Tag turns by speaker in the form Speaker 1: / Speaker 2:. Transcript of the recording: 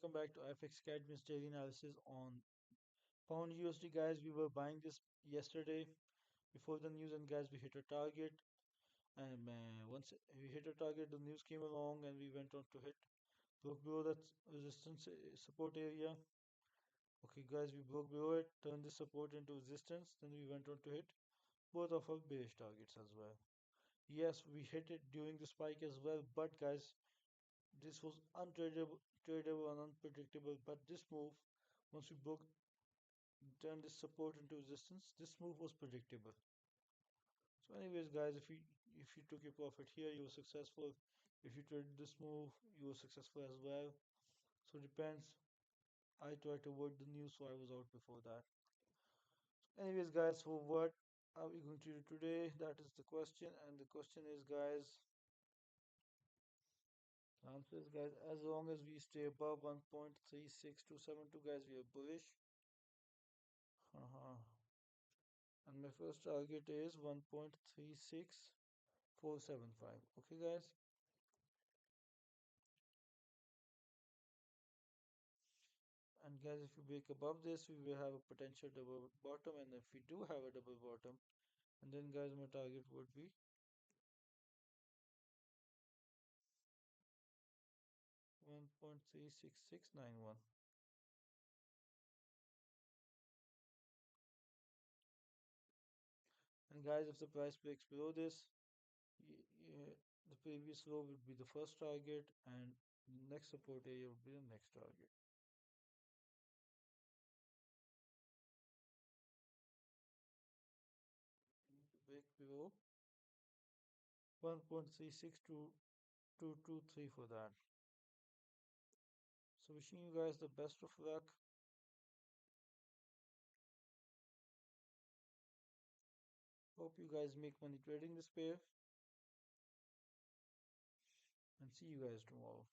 Speaker 1: welcome back to IFX Academy's daily analysis on pound USD. Guys, we were buying this yesterday before the news, and guys, we hit a target. And once we hit a target, the news came along, and we went on to hit broke below that resistance support area. Okay, guys, we broke below it, turned the support into resistance, then we went on to hit both of our bearish targets as well. Yes, we hit it during the spike as well, but guys, this was tradable and unpredictable. But this move, once we broke turn this support into resistance, this move was predictable. So anyways guys, if you took your profit here, you were successful. If you traded this move, you were successful as well. So it depends. I tried to avoid the news, so I was out before that. Anyways guys, so what are we going to do today? That is the question, and the question is, guys, the answer is, guys, as long as we stay above 1.36272, guys, we are bullish. And my first target is 1.36475. Okay guys, and guys, if we break above this, we will have a potential double bottom, and if we do have a double bottom, and then guys, my target would be 1.36691. And guys, if the price breaks below this, the previous low would be the first target, and the next support area would be the next target. We need to break below 1.3622223 for that. So wishing you guys the best of luck. Hope you guys make money trading this pair, and see you guys tomorrow.